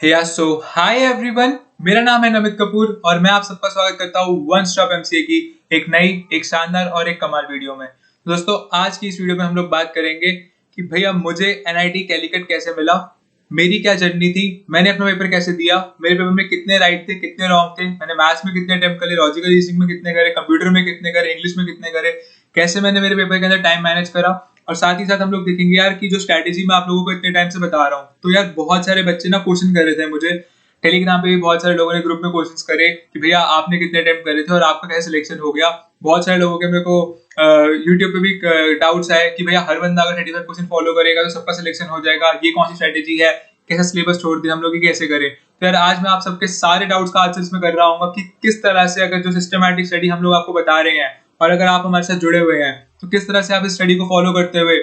Hi everyone. मेरा नाम है नमित कपूर और मैं आप सबका स्वागत करता हूँ वन स्टॉप एमसीए की एक नई, एक शानदार और एक कमाल वीडियो में। दोस्तों, आज की इस वीडियो में हम लोग बात करेंगे कि भैया मुझे एनआईटी कैलीकट कैसे मिला, मेरी क्या जर्नी थी, मैंने अपना पेपर कैसे दिया, मेरे पेपर में कितने राइट थे, कितने रॉन्ग थे, मैंने मैथ्स में कितने अटेम्प्ट करे, लॉजिकल रीजनिंग में कितने करे, कंप्यूटर में कितने करे, इंग्लिश में कितने करे, कैसे मैंने मेरे पेपर के अंदर टाइम मैनेज करा। और साथ ही साथ हम लोग देखेंगे यार कि जो स्ट्रैटेजी मैं आप लोगों को इतने टाइम से बता रहा हूँ, तो यार बहुत सारे बच्चे ना क्वेश्चन कर रहे थे मुझे टेलीग्राम पे भी, बहुत सारे लोगों ने ग्रुप में क्वेश्चंस करे कि भैया आपने कितने अटेम्प्ट करे थे और आपका कैसे सिलेक्शन हो गया। बहुत सारे लोगों के मेरे को यूट्यूब पे भी डाउट्स आए कि भैया हर बंदा अगर 35 क्वेश्चन फॉलो करेगा तो सबका सिलेक्शन हो जाएगा, ये कौन सी स्ट्रैटेजी है, कैसा सिलेबस छोड़ दिया हम लोग, कैसे करें। तो यार आज मैं आप सबके सारे डाउट्स का आंसर इसमें कर रहा हूँ कि किस तरह से अगर जो सिस्टमैटिक स्टडी हम लोग आपको बता रहे हैं और अगर आप हमारे साथ जुड़े हुए हैं तो किस तरह से आप इस स्टडी को फॉलो करते हुए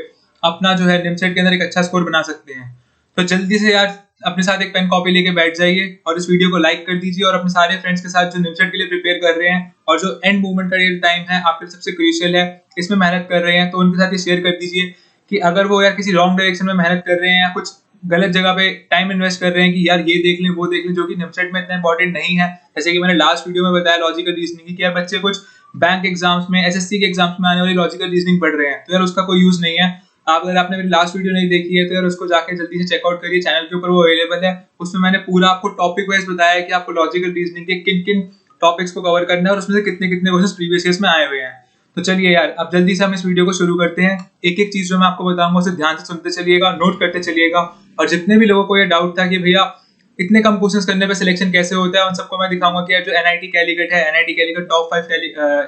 अपना जो है निमसेट के अंदर एक अच्छा स्कोर बना सकते हैं। तो जल्दी से यार अपने साथ एक पेन कॉपी लेके बैठ जाइए और इस वीडियो को लाइक कर दीजिए और अपने सारे फ्रेंड्स के साथ जो निमसेट के लिए प्रिपेयर कर रहे हैं और जो एंड मूवमेंट का ये टाइम है आपके सबसे क्रूशियल है, इसमें मेहनत कर रहे हैं, तो उनके साथ ये शेयर कर दीजिए कि अगर वो यार किसी रॉन्ग डायरेक्शन में मेहनत कर रहे हैं या कुछ गलत जगह पे टाइम इन्वेस्ट कर रहे हैं कि यार ये देख लें वो देख लें, जो कि निमसेट में इतना इंपॉर्टेंट नहीं है। जैसे कि मैंने लास्ट वीडियो में बताया लॉजिकल रीजनिंग की, यार बच्चे कुछ बैंक एग्जाम्स में, एसएससी के एग्जाम्स में आने वाली लॉजिकल रीजनिंग पढ़ रहे हैं, तो यार उसका कोई यूज नहीं है। आप अगर आपने मेरी लास्ट वीडियो नहीं देखी है तो यार उसको जाके जल्दी से चेकआउट करिए, चैनल के ऊपर वो अवेलेबल है। उसमें मैंने पूरा आपको टॉपिक वाइज बताया कि आपको लॉजिकल रीजनिंग के किन किन टॉपिक्स को कवर करना है और उसमें से कितने कितने क्वेश्चंस प्रीवियस ईयर्स में आए हुए हैं। तो चलिए यार अब जल्दी से हम इस वीडियो को शुरू करते हैं। एक एक चीज जो मैं आपको बताऊंगा उसे ध्यान से सुनते चलिएगा, नोट करते चलिएगा। और जितने भी लोगों को ये डाउट था कि भैया इतने कम क्वेश्चंस करने पे सिलेक्शन कैसे होता है, उन सबको मैं दिखाऊंगा कि यार जो एनआईटी कैलीकट है, एनआईटी कैलीकट टॉप 5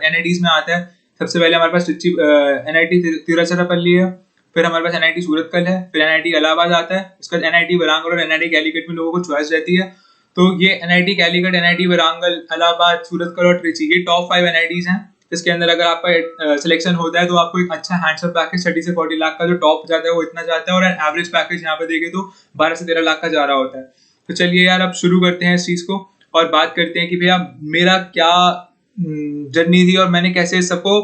एनआईटीज में आता है। सबसे पहले हमारे पास एनआईटी तिरुचिरापल्ली है, फिर हमारे पास एनआईटी सूरतकल है, फिर एनआईटी इलाहाबाद आता है, उसके बाद एनआईटी वारांगल और एनआईटी कैलीकट में लोगों को चॉइस रहती है। तो ये एनआईटी कैलीकट, एनआईटी वारांगल, इलाहाबाद, सूरतकल और ट्रिची, ये टॉप 5 एनआईटीज हैं। इसके अंदर अगर आपका सिलेक्शन होता है तो आपको एक अच्छा हैंडसम पैकेज 30 से 40 लाख का जो टॉप जाता है वो इतना जाता है, और एवरेज पैकेज यहाँ पे देखे तो 12 से 13 लाख का जा रहा होता है। तो चलिए यार अब शुरू करते हैं इस चीज को और बात करते हैं कि भैया मेरा क्या जर्नी थी और मैंने कैसे सबको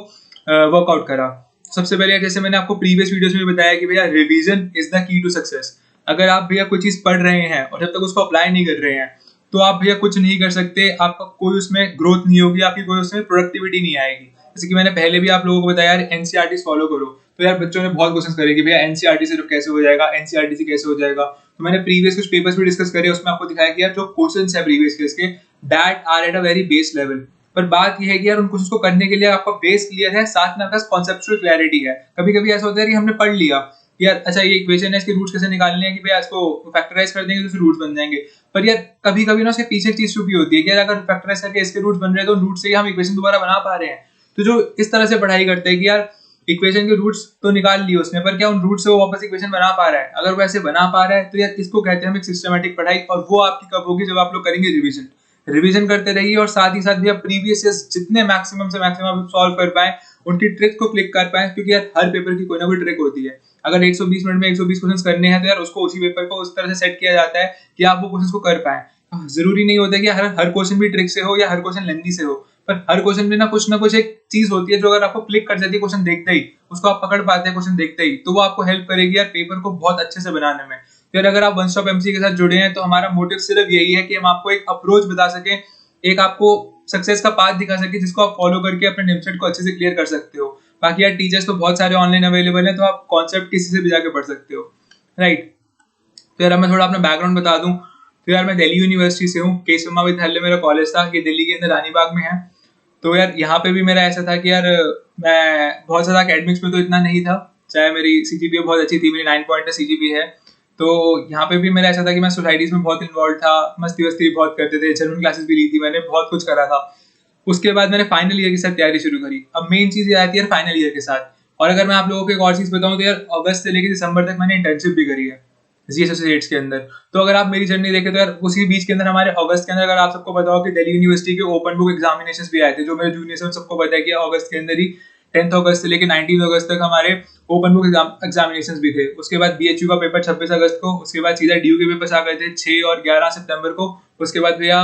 वर्कआउट करा। सबसे पहले जैसे मैंने आपको प्रीवियस वीडियोस में बताया कि भैया revision is the key to success. अगर आप भैया कोई चीज पढ़ रहे हैं और जब तक उसको अप्लाई नहीं कर रहे हैं तो आप भैया कुछ नहीं कर सकते, आपका कोई उसमें ग्रोथ नहीं होगी, आपकी कोई उसमें प्रोडक्टिविटी नहीं आएगी। जैसे कि मैंने पहले भी आप लोगों को बताया यार एनसीईआरटी फॉलो करो, तो यार बच्चों ने बहुत क्वेश्चन करे कि भैया एनसीईआरटी से कैसे हो जाएगा, एनसीईआरटी से कैसे हो जाएगा। तो मैंने प्रीवियस कुछ पेपर्स भी डिस्कस करे, उसमें आपको दिखाया कि यार जो क्वेश्चंस है प्रीवियस ईयर्स के that are at a very base level. पर बात यह है कि यार उन क्वेश्चंस को करने के लिए आपका बेस क्लियर है, साथ में आपका कॉन्सेप्चुअल क्लैरिटी है। कभी कभी ऐसा होता है कि हमने पढ़ लिया यार अच्छा ये इक्वेशन है, इसके रूट्स कैसे निकालने हैं, कि भैया इसको फैक्टराइज कर देंगे तो इसके रूट्स बन जाएंगे। पर यार कभी कभी ना उसके पीछे एक चीज छुपी होती है कि यार अगर फैक्टराइज करके इसके रूट्स बन रहे हैं तो रूट से ही हम इक्वेशन दोबारा बना पा रहे हैं। तो जो इस तरह से पढ़ाई करते हैं कि यार इक्वेशन के रूट्स तो निकाल लिए उसने, पर क्या उन रूट से वो वापस इक्वेशन बना पा रहा है? अगर वो ऐसे बना पा रहा है तो यार इसको कहते हैं हम एक सिस्टमैटिक पढ़ाई। और वो आपकी कब होगी? जब आप लोग करेंगे रिविजन। रिवीजन करते रहिए और साथ ही साथ भी आप प्रीवियस जितने मैक्सिमम से मैक्सिमम सॉल्व कर पाए, उनकी ट्रिक को क्लिक कर पाए, क्योंकि यार हर पेपर की कोई ना कोई ट्रिक होती है। अगर 120 मिनट में 120 क्वेश्चंस करने हैं तो यार उसको उसी पेपर को उस तरह से सेट किया जाता है कि आप वो क्वेश्चंस को कर पाए। जरूरी नहीं होता कि हर क्वेश्चन भी ट्रिक से हो या हर क्वेश्चन लेंथी से हो, पर हर क्वेश्चन में ना कुछ एक चीज होती है जो अगर आपको क्लिक कर जाती है क्वेश्चन देखते ही, उसको आप पकड़ पाते हैं क्वेश्चन देखते ही, तो वो आपको हेल्प करेगी यार पेपर को बहुत अच्छे से बनाने में। फिर अगर आप वन स्टॉप एमसीए के साथ जुड़े हैं तो हमारा मोटिव सिर्फ यही है कि हम आपको एक अप्रोच बता सकें, एक आपको सक्सेस का पाथ दिखा सके जिसको आप फॉलो करके अपने निमसेट को अच्छे से क्लियर कर सकते हो। बाकी यार टीचर्स तो बहुत सारे ऑनलाइन अवेलेबल हैं, तो आप कॉन्सेप्ट किसी से भी जाके पढ़ सकते हो, राइट। तो यार मैं थोड़ा अपना बैकग्राउंड बता दूं तो यार मैं दिल्ली यूनिवर्सिटी से हूँ, केशव महाविद्यालय मेरा कॉलेज था, ये दिल्ली के अंदर रानीबाग में है। तो यार यहाँ पे भी मेरा ऐसा था कि यार मैं बहुत ज्यादा एकेडमिक्स में तो इतना नहीं था, चाहे मेरी सीजीपीए बहुत अच्छी थी, मेरी 9 पॉइंट सीजीपीए है। तो यहाँ पे भी मेरा ऐसा था कि मैं सोसाइटीज में बहुत इन्वॉल्व था, मस्ती वस्ती भी बहुत करते थे, जर्मन क्लासेस भी ली थी मैंने, बहुत कुछ करा था। उसके बाद मैंने फाइनल ईयर के साथ तैयारी शुरू करी। अब मेन चीज ये आती है फाइनल ईयर के साथ। और अगर मैं आप लोगों को एक और चीज बताऊं तो यार अगस्त से लेकर दिसंबर तक मैंने इंटर्नशिप भी करी है जी एसोसिएट्स के अंदर। तो अगर आप मेरी जर्नी देखें तो यार उसी बीच के अंदर हमारे अगस्त के अंदर, अगर आप सबको पता हो कि दिल्ली यूनिवर्सिटी के ओपन बुक एग्जामिनेशंस भी आए थे, जो मेरे जूनियर्स हैं सबको पता है कि अगस्त के अंदर ही 10 अगस्त से लेकर 19 अगस्त तक हमारे ओपन बुक एग्जामिनेशंस भी थे। उसके बाद बीएचयू का पेपर 26 अगस्त को, उसके बाद सीधा डीयू के पेपर्स आ गए थे 6 और 11 सितंबर को। उसके बाद भैया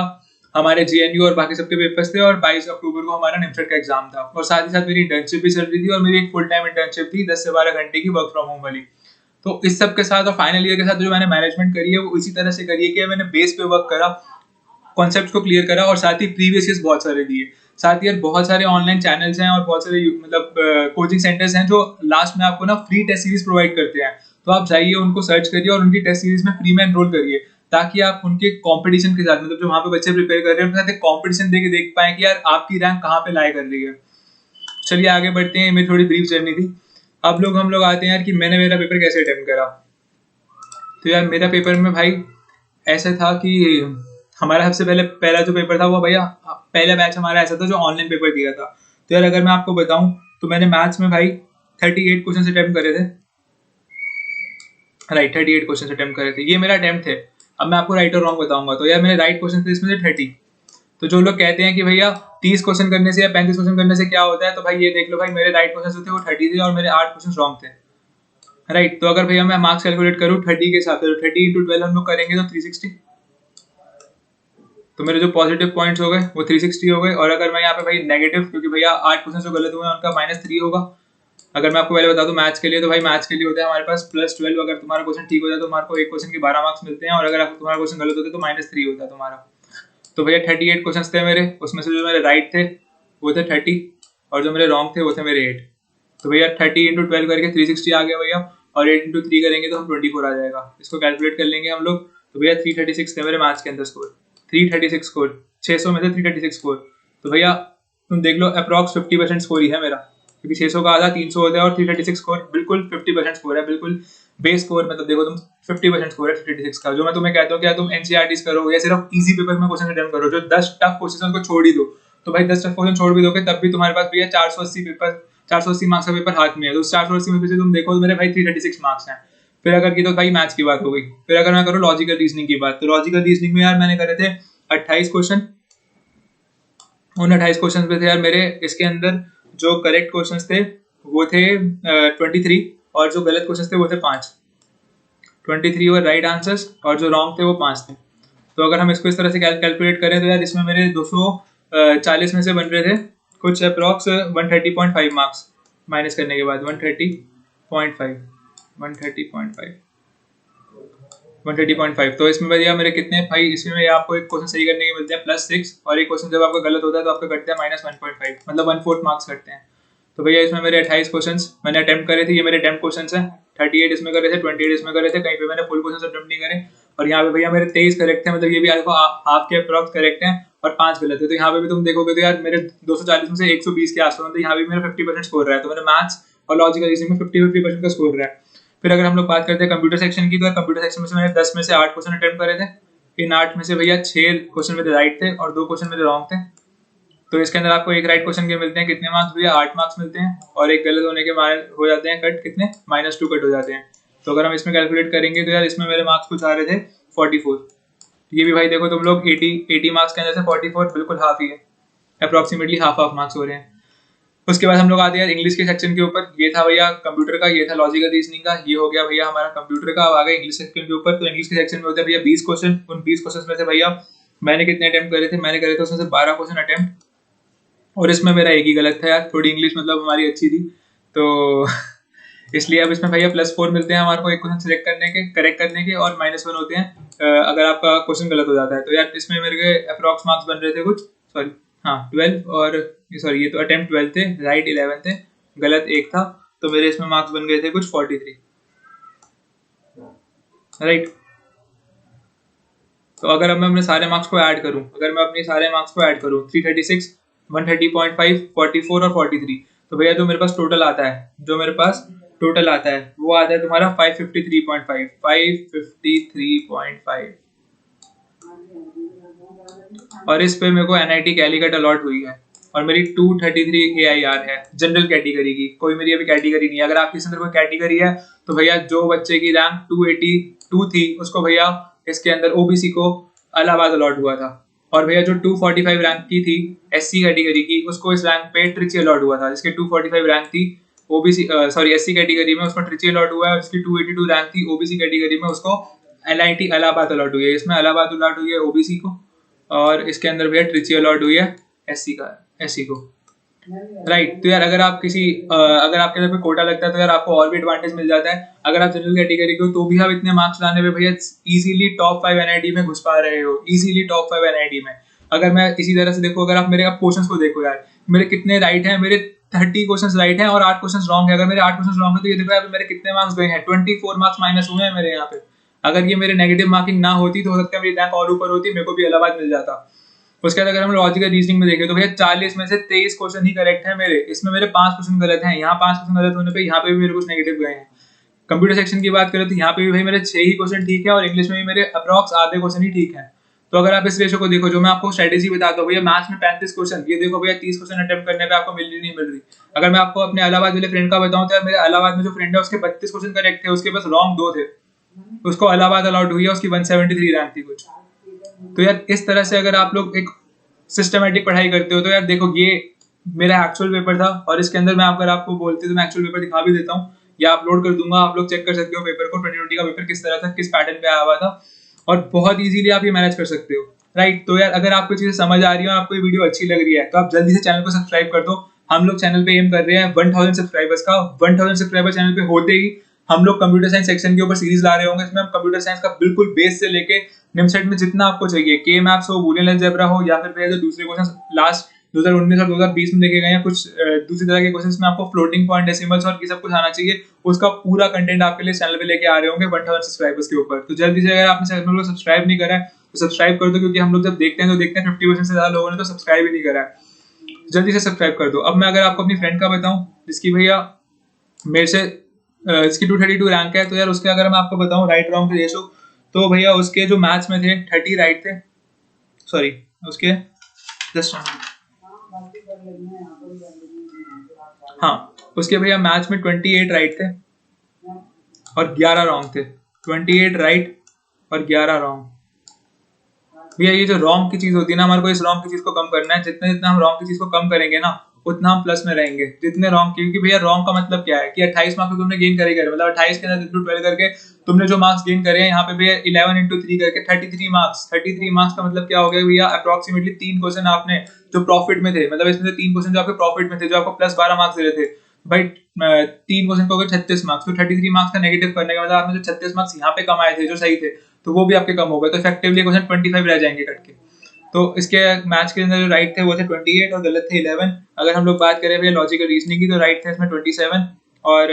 हमारे जेएनयू और बाकी सबके पेपर्स थे, और 22 अक्टूबर को हमारा निमसेट का एग्जाम था। और साथ ही साथ मेरी इंटर्नशिप भी चल रही थी, और मेरी एक फुल टाइम इंटर्नशिप थी 10 से 12 घंटे की वर्क फ्रॉम होम वाली। तो इस सब के साथ और फाइनल ईयर के साथ जो मैंने मैनेजमेंट करी है वो इसी तरह से करी है कि मैंने बेस पे वर्क करा, कॉन्सेप्ट को क्लियर करा और साथ ही प्रीवियस ईयर्स बहुत सारे दिए। साथ ही यार बहुत सारे ऑनलाइन चैनल्स हैं और बहुत सारे मतलब कोचिंग सेंटर्स हैं जो लास्ट में आपको ना फ्री टेस्ट सीरीज प्रोवाइड करते हैं। तो आप जाइए उनको सर्च करिए और उनकी टेस्ट सीरीज में फ्री में एनरोल करिए, ताकि आप उनके कंपटीशन के साथ मतलब जो वहाँ पे बच्चे प्रिपेयर कर रहे हैं उनके साथ एक कंपटीशन देके देख पाए कि यार आपकी रैंक कहाँ पे लाई कर रही है। चलिए आगे बढ़ते हैं, मेरी थोड़ी ब्रीफ जर्नी थी। अब हम लोग आते हैं यार कि मैंने मेरा पेपर कैसे अटेम्प्ट करा। तो यार मेरा पेपर में भाई ऐसा था कि हमारा सबसे पहला जो पेपर था वो भैया पहला बैच हमारा ऐसा था जो ऑनलाइन पेपर दिया था। तो यार अगर मैं आपको बताऊं तो मैंने मैथ्स में भाई 38 क्वेश्चन अटेम्प्ट करे थे। राइट, 38 क्वेश्चन अटेम्प्ट करे थे, ये मेरा अटेम्प्ट थे। अब मैं आपको राइट और रॉन्ग बताऊंगा। तो यार मेरे राइट क्वेश्चन थे इसमें से 30। तो जो लोग कहते हैं कि भैया 30 क्वेश्चन करने से या 35 क्वेश्चन करने से क्या होता है, तो भाई ये देख लो भाई मेरे राइट क्वेश्चन जो थे वो 30 थे और मेरे 8 क्वेश्चन रॉन्ग थे। राइट, तो अगर भैया मैं मार्क्स कैलकुलेट करूँ 30 के हिसाब से, तो 30 × 12 हम लोग करेंगे तो 360। तो मेरे जो पॉजिटिव पॉइंट्स हो गए वो 360 हो गए। और अगर मैं यहाँ पे भाई नेगेटिव, क्योंकि भैया 8 क्वेश्चन जो गलत हुए हैं उनका -3 होगा। अगर मैं आपको पहले बता दूं मैथ्स के लिए, तो भाई मैथ्स के लिए होता है हमारे पास +12। अगर तुम्हारा क्वेश्चन ठीक हो जाए तो तुम्हारे को एक क्वेश्चन के 12 मार्क्स मिलते हैं, और अगर तुम्हारा क्वेश्चन गलत होता है तो -3 होता है तुम्हारा। तो भैया 38 क्वेश्चन थे मेरे, उसमें से जो मेरे राइट थे वो थे 30 और जो मेरे रॉन्ग थे वो थे मेरे 8। तो भैया 30 × 12 करके 360 आ गया भैया, और 8 × 3 करेंगे तो हम 24 आ जाएगा। इसको कैलकुलेट कर लेंगे हम लोग। तो भैया 336 थे मेरे मैथ्स के अंदर स्कोर, 336 स्कोर, 600 में से 336 स्कोर। तो भैया तुम देख लो अप्रॉक्स 50% स्कोर ही है मेरा, क्योंकि 600 का आधा 300 होता है और 336 स्कोर बिल्कुल 50% स्कोर है, बिल्कुल बेस स्कोर। मतलब देखो तुम 50% स्कोर है 336 का। जो मैं तुम्हें कहता हूँ क्या तुम एनसीईआरटीज करो या सिर्फ इजी पेपर में क्वेश्चन अटेम्प्ट करो, जो 10 टफ क्वेश्चन उनको छोड़ ही दो, तो भाई 10 टफ क्वेश्चन छोड़ भी दोगे तब भी तुम्हारे पास भैया 480 मार्क्स का पेपर हाथ में है। तो 480 में से तुम देखो तो मेरे भाई 336 मार्क्स हैं। फिर अगर की तो भाई मैथ्स की बात हो गई। फिर अगर मैं करूँ लॉजिकल रीजनिंग की बात, तो लॉजिकल रीजनिंग में यार मैंने करे थे 28 क्वेश्चन। उन 28 क्वेश्चन पे थे यार मेरे, इसके अंदर जो करेक्ट क्वेश्चंस थे वो थे 23 और जो गलत क्वेश्चंस थे वो थे 5। 23 और राइट आंसर्स और जो रॉन्ग थे वो 5 थे। तो अगर हम इसको इस तरह से कैलकुलेट करें तो यार इसमें मेरे 240 में से बन रहे थे कुछ अप्रॉक्स 130.5 मार्क्स, माइनस करने के बाद 130.5। तो इसमें भैया मेरे कितने भाई, इसमें आपको एक क्वेश्चन सही करने के मिलते हैं +6 और एक क्वेश्चन जब आपका गलत होता है तो आपका कटते हैं -1.5, मतलब 1/4 मार्क्स कटते हैं। तो भैया इसमें मेरे 28 क्वेश्चंस मैंने अटेम्प्ट करे थे, ये मेरे अटेम्प्ट क्वेश्चंस हैं। 38 इसमें करे थे, 28 इसमें करे थे, कहीं पे मैंने फुल क्वेश्चन अटेम्प्ट नहीं करे। और यहाँ पे भैया मेरे 23 करेक्ट है, मतलब ये भी हाफ के अप्रॉक्स करेक्ट हैं और 5 गलत है। तो यहाँ पे भी तुम देखोगे तो यार मेरे 240 में से 120 के आसपास, तो यहाँ भी मेरा 50% स्कोर रहा है। तो मेरा मैथ्स और लॉजिकल रीजनिंग में 50% का स्कोर रहा है। फिर अगर हम लोग बात करते हैं कंप्यूटर सेक्शन की, तो कंप्यूटर सेक्शन में से मैंने 10 में से 8 क्वेश्चन अटेम्प्ट करे थे। इन 8 में से भैया 6 क्वेश्चन मेरे राइट थे और 2 क्वेश्चन मेरे रॉन्ग थे। तो इसके अंदर आपको एक राइट क्वेश्चन के मिलते हैं कितने मार्क्स भैया, 8 मार्क्स मिलते हैं, और एक गलत होने के हो जाते हैं कट, कितने -2 कट हो जाते हैं। तो अगर हम इसमें कैलकुलेट करेंगे तो यार इसमें मेरे मार्क्स कुछ आ रहे थे 44। ये भी भाई देखो तुम लोग 80 मार्क्स के अंदर से 44 बिल्कुल हाफ ही है, अप्रॉक्सीमेटली हाफ मार्क्स हो रहे हैं। उसके बाद हम लोग आते हैं यार इंग्लिश के सेक्शन के ऊपर। ये था भैया कंप्यूटर का, ये था लॉजिकल रीजनिंग का, ये हो गया भैया हमारा कंप्यूटर का। अब आ गए इंग्लिश सेक्शन के ऊपर। तो इंग्लिश के सेक्शन में होते हैं भैया 20 क्वेश्चन। उन 20 क्वेश्चन में से भैया मैंने कितने अटेम्प्ट करे थे, मैंने करे थे उसमें से 12 क्वेश्चन अटेम्प्ट, और इसमें मेरा एक ही गलत था यार। थोड़ी इंग्लिश मतलब हमारी अच्छी थी तो इसलिए अब इसमें भैया +4 मिलते हैं हमारे को एक क्वेश्चन सिलेक्ट करने के, करेक्ट करने के, और -1 होते हैं अगर आपका क्वेश्चन गलत हो जाता है। तो यार इसमें मेरे अप्रॉक्स मार्क्स बन रहे थे कुछ, सॉरी हाँ 12, और सॉरी ये तो अटेम्प्ट 12 थे, राइट 11 थे, गलत 1 था। तो मेरे इसमें मार्क्स बन गए थे कुछ 43, राइट। तो अगर अब मैं अपने सारे मार्क्स को ऐड करूं, 336, 130.5, 44 और 43, तो भैया जो मेरे पास टोटल आता है, वो आता है तुम्हारा 553.5। और इस पे मेरे को NIT कैलीकट अलॉट हुई है, और मेरी 233 AIR है जनरल कैटेगरी की। कोई मेरी अभी कैटेगरी नहीं है। अगर आपके अंदर कोई कैटेगरी है तो भैया जो बच्चे की रैंक 282 थी उसको भैया इसके अंदर OBC को इलाहाबाद अलॉट हुआ था, और भैया जो 245 रैंक की थी SC कैटेगरी की उसको इस रैंक पे ट्रिची अलॉट हुआ था। जिसके 245 रैंक थी OBC SC कैटेगरी में उसको ट्रिची अलॉट हुआ है, और जिसकी 282 रैंक थी OBC कैटेगरी में उसको NIT इलाहाबाद अलॉट हुई है। इसमें इलाहाबाद अलॉट हुई है OBC को, और इसके अंदर भैया ट्रिची अलॉट हुई है SC को। राइट। तो यार अगर आप किसी अगर आपके अंदर कोई कोटा लगता है तो यार आपको और भी एडवांटेज मिल जाता है। अगर आप जनरल कैटेगरी के हो तो भी आप इतने मार्क्स लाने पे भैया इजीली टॉप 5 एनआईटी में घुस पा रहे हो, इजीली टॉप 5 एनआईटी में। अगर मैं इसी तरह से देखो, अगर आप मेरे क्वेश्चंस को देखो यार, मेरे कितने राइट हैं, मेरे 30 क्वेश्चंस राइट हैं और 8 क्वेश्चंस रॉन्ग है। अगर मेरे 8 क्वेश्चंस रॉन्ग है तो ये देखो यार मेरे कितने मार्क्स गए हैं, 24 मार्क्स माइनस हुए हैं मेरे यहाँ पे। अगर ये मेरे नेगेटिव मार्किंग ना होती तो हो सकता है मेरी रैंक और ऊपर होती, मेरे को भी इलाहाबाद मिल जाता। उसके बाद अगर हम लॉजिकल रीजनिंग में देखें तो भैया 40 में से 23 क्वेश्चन ही करेक्ट है मेरे, इसमें मेरे 5 क्वेश्चन गलत हैं। यहाँ 5 क्वेश्चन गलत होने पे यहाँ पे भी मेरे कुछ नेगेटिव गए हैं। कंप्यूटर सेक्शन की बात करें तो यहाँ पे भी भाई मेरे 6 ही क्वेश्चन ठीक है और इंग्लिश में भी मेरे अप्रॉक्स आधे क्वेश्चन ही ठीक है। तो अगर आप इस रेशो को देखो, जो मैं आपको स्ट्रेटेजी बताता हूँ भैया, मैथ्स में 35 क्वेश्चन, ये देखो भैया 30 क्वेश्चन अटेम्प्ट करने पे आपको मिल नहीं मिल रही। अगर मैं आपको अपने इलाहाबाद वाले फ्रेंड का बताऊं तो यार मेरे इलाहाबाद में जो फ्रेंड है उसके 32 क्वेश्चन करेक्ट थे, उसके बस रॉन्ग 2 थे, उसको इलाहाबाद अलॉट हुई है, उसकी 173 रैंक थी कुछ। तो यार इस तरह से अगर आप लोग एक सिस्टमेटिक पढ़ाई करते हो तो यार देखो ये मेरा एक्चुअल पेपर था और इसके अंदर मैं अगर आपको बोलते तो मैं एक्चुअल पेपर दिखा भी देता हूँ या अपलोड कर दूंगा, आप लोग चेक कर सकते हो पेपर को, 2020 का पेपर किस तरह था, किस पैटर्न पे आया हुआ था और बहुत इजीली आप ये मैनेज कर सकते हो। राइट। तो यार अगर आपको चीजें समझ आ रही है और आपको ये वीडियो अच्छी लग रही है तो आप जल्दी से चैनल को सब्सक्राइब कर दो। हम लोग चैनल पे एम कर रहे हैं 1000 सब्सक्राइबर्स का। 1000 सब्सक्राइबर चैनल पे होते ही हम लोग कंप्यूटर साइंस सेक्शन के ऊपर सीरीज ला रहे होंगे। इसमें हम कंप्यूटर साइंस का बिल्कुल बेस से लेके निमसेट में जितना आपको चाहिए, के मैप्स हो, बूलियन अलजेब्रा हो या फिर जो दूसरे क्वेश्चन लास्ट 2019 और 2020 में देखे गए हैं, कुछ दूसरी तरह के क्वेश्चंस में आपको फ्लोटिंग पॉइंट, डेसिमल्स और ये सब कुछ आना चाहिए, उसका पूरा कंटेंट आपके लिए चैनल पे लेके आ रहे होंगे 1000 सब्सक्राइबर्स के ऊपर। तो जल्दी से अगर आपने चैनल को सब्सक्राइब नहीं करा है तो सब्सक्राइब कर दो, क्योंकि हम लोग जब देखते हैं तो देखते हैं 50% से ज्यादा लोगों ने तो सब्सक्राइब ही नहीं करा है। जल्दी से सब्सक्राइब कर दो। अब मैं अगर आपको अपनी फ्रेंड का बताऊं जिसकी भैया मेरे से इसकी 232 रैंक है, तो यार उसके अगर मैं आपको बताऊं राइट रॉन्ग रेशो, तो भैया उसके जो मैथ्स में थे 30 राइट थे, सॉरी उसके जस्ट हाँ उसके भैया मैथ्स में 28 राइट थे और 11 रॉन्ग थे। 28 राइट और 11 रॉन्ग। भैया ये जो रॉन्ग की चीज होती है ना, हमारे को इस रॉन्ग की चीज को कम करना है। जितना जितना हम रॉन्ग की चीज को कम करेंगे ना उतना हम प्लस में रहेंगे। जितने रॉन्ग, क्योंकि भैया रॉन्ग का मतलब क्या है कि 28 मार्क्स तो तुमने गेन करे करे, मतलब 28 के अंदर इंटू 12 करके तुमने जो मार्क्स गेन करे हैं यहाँ पे भैया 11 इंटू 3 करके 33 मार्क्स। 33 मार्क्स का मतलब क्या हो गया भैया, अप्रोक्सीमेटली 3 क्वेश्चन आपने जो प्रॉफिट में थे, मतलब इसमें से 3 क्वेश्चन जो आपके प्रॉफिट में थे, जो आपको प्लस 12 मार्क्स दे रहे थे भाई, 3 क्वेश्चन को अगर 36 मार्क्स, तो 33 मार्क्स का नेगेटिव करने का मतलब आपने जो 36 मार्क्स यहाँ पे कमाए थे जो सही थे तो वो भी आपके कम हो गए, तो इफेक्टिवली क्वेश्चन 25 रह जाएंगे कट के। तो इसके मैथ्स के अंदर जो राइट थे वो थे 28 और गलत थे 11। अगर हम लोग बात करें भैया लॉजिकल रीजनिंग की तो राइट थे इसमें 27 और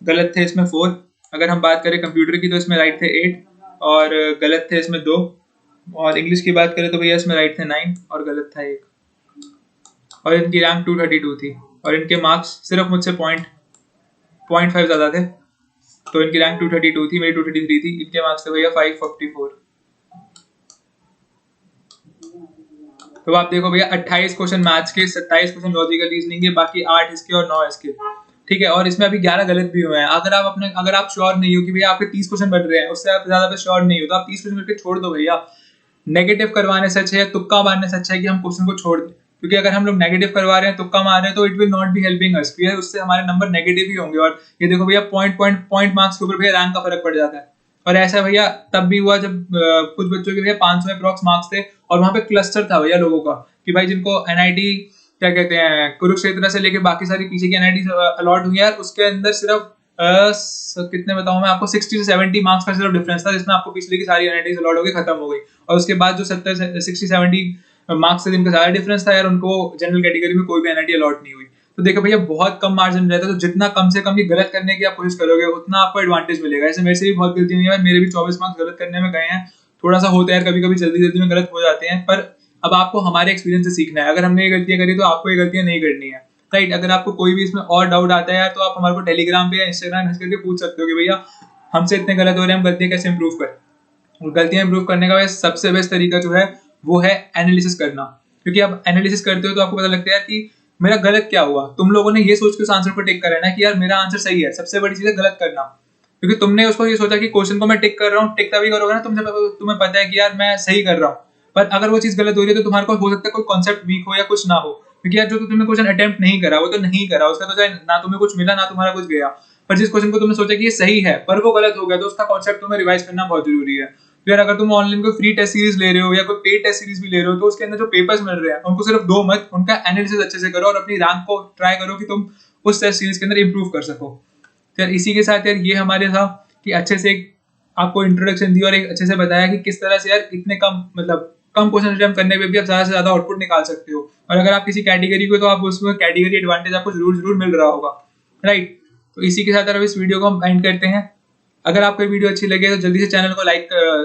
गलत थे इसमें 4। अगर हम बात करें कंप्यूटर की तो इसमें राइट थे 8 और गलत थे इसमें 2। और इंग्लिश की बात करें तो भैया इसमें राइट थे 9 और गलत था 1। और इनकी रैंक 232 थी और इनके मार्क्स सिर्फ मुझसे 0.5 ज्यादा थे, तो इनकी रैंक 232 थी, मेरी 233 थी। इनके मार्क्स थे भैया 544। तो आप देखो भैया 28 क्वेश्चन मैथ्स के, 27 क्वेश्चन लॉजिकल रीजनिंग के, बाकी 8 इसके और 9 इसके, ठीक है। और इसमें अभी 11 गलत भी हुए हैं। अगर आप श्योर नहीं हो कि भैया आपके 30 क्वेश्चन बन रहे हैं, उससे आप ज्यादा पे श्योर नहीं हो तो आप 30 क्वेश्चन करके छोड़ दो भैया। नेगेटिव करवाने से अच्छा है, तुक्का मारने से अच्छा है कि हम क्वेश्चन को छोड़ दें, क्योंकि अगर हम लोग नेगेटिव करवा रहे हैं, तुक्का मार रहे हैं, तो it will not be helping us, उससे हमारे नंबर नेगेटिव ही होंगे। और ये देखो भैया पॉइंट मार्क्स के ऊपर भैया रैंक का फर्क पड़ जाता है। और ऐसा भैया तब भी हुआ जब कुछ बच्चों के भैया 500 अप्रॉक्स मार्क्स थे और वहां पे क्लस्टर था भैया लोगों का कि भाई जिनको एनआईटी क्या कहते हैं कुरुक्षेत्र से लेके बाकी सारी पीछे की एनआईटी अलॉट हुई है, उसके अंदर सिर्फ कितने बताऊं मैं आपको, 60 से 70 मार्क्स का सिर्फ डिफरेंस था, जिसमें आपको पिछले की सारी एनआईटी अलॉट हो गई, खत्म हो गई। और उसके बाद जो 60-70 मार्क्स से जिनका ज्यादा डिफरेंस था यार, उनको जनरल कैटेगरी में कोई भी एनआईटी अलॉट नहीं हुई। तो देखो भैया बहुत कम मार्जिन रहता है, तो जितना कम से कम ये गलत करने की आप कोशिश करोगे उतना आपको एडवांटेज मिलेगा। ऐसे मेरे से भी बहुत गलती हुई है, मेरे भी 24 मार्क्स गलत करने में गए हैं। थोड़ा सा होता है यार, कभी कभी जल्दी जल्दी में गलत हो जाते हैं, पर अब आपको हमारे एक्सपीरियंस से सीखना है। अगर हमने ये गलतियां करी तो आपको ये गलतियां नहीं करनी है, राइट। अगर आपको कोई भी इसमें और डाउट आता है तो आप हमारे को टेलीग्राम पे या इंस्टाग्राम मैसेज करके पूछ सकते हो कि भैया हमसे इतने गलत हो रहे हैं, हम गलतियां कैसे इंप्रूव करें। और गलतियां इंप्रूव करने का सबसे बेस्ट तरीका जो है वो है एनालिसिस करना, क्योंकि आप एनालिसिस करते हो तो आपको पता लगता है कि मेरा गलत क्या हुआ। तुम लोगों ने ये सोच के उस आंसर को टिक करा है ना कि यार मेरा आंसर सही है। सबसे बड़ी चीज है गलत करना, क्योंकि तुमने उसको ये सोचा कि क्वेश्चन को मैं टिक कर रहा हूँ, टिक तभी करोगे ना तुम्हें पता है कि यार मैं सही कर रहा हूँ। पर अगर वो चीज गलत हो रही है तो तुम्हारे को हो सकता है कोई कॉन्सेप्ट वीक हो या कुछ ना हो, क्योंकि यार जो तुमने क्वेश्चन अटेम्प्ट नहीं करा वो तो नहीं करा, उसका तो ना तुम्हें कुछ मिला ना तुम्हारा कुछ गया। पर जिस क्वेश्चन को तुमने सोचा कि ये सही है पर वो गलत हो गया, तो उसका कॉन्सेप्ट तुम्हें रिवाइज करना बहुत जरूरी है। यार अगर तुम ऑनलाइन कोई फ्री टेस्ट सीरीज ले रहे हो या कोई पेड टेस्ट सीरीज भी ले रहे हो तो उसके अंदर जो पेपर्स मिल रहे हैं उनको सिर्फ दो मत, उनका एनालिसिस अच्छे से करो और अपनी रैंक को ट्राई करो कि तुम उस टेस्ट सीरीज के अंदर इंप्रूव कर सको। यार इसी के साथ यार ये हमारे था कि अच्छे से आपको इंट्रोडक्शन दी और एक अच्छे से बताया कि किस तरह से यार इतने कम मतलब कम क्वेश्चन अटेम्प्ट करने पे भी आप ज्यादा से ज्यादा आउटपुट निकाल सकते हो। और अगर आप किसी कैटेगरी को तो आप उसमें कैटेगरी एडवांटेज आपको जरूर जरूर मिल रहा होगा, राइट। तो इसी के साथ अब इस वीडियो को हम एंड करते हैं। अगर आपको वीडियो अच्छी लगे तो जल्दी से चैनल को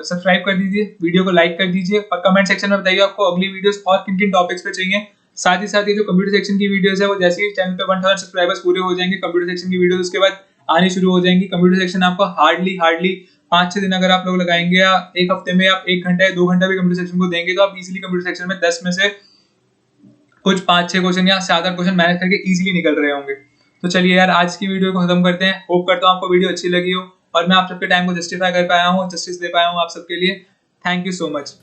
सब्सक्राइब कर दीजिए, वीडियो को लाइक कर दीजिए और कमेंट सेक्शन में बताइए आपको अगली वीडियोस और किन किन टॉपिक्स पे चाहिए। साथ ही साथ ये जो कंप्यूटर सेक्शन की वीडियोस है वो जैसे ही चैनल पे 1000 सब्सक्राइबर्स पूरे हो जाएंगे कंप्यूटर सेक्शन की वीडियोस उसके बाद आनी शुरू हो जाएंगी। कंप्यूटर सेक्शन आपको हार्डली 5-6 दिन अगर आप लोग लगाएंगे या एक हफ्ते में आप 1 घंटा या 2 घंटा भी कंप्यूटर सेक्शन को देंगे तो आप इजीली कंप्यूटर सेक्शन में 10 में से कुछ 5-6 क्वेश्चन या 7-8 क्वेश्चन मैनेज करके इजीली निकल रहे होंगे। तो चलिए यार आज की वीडियो को खत्म करते हैं। होप करता हूँ आपको वीडियो अच्छी लगी हो और मैं आप सबके टाइम को जस्टिफाई कर पाया हूँ, जस्टिस दे पाया हूँ आप सबके लिए। Thank you so much.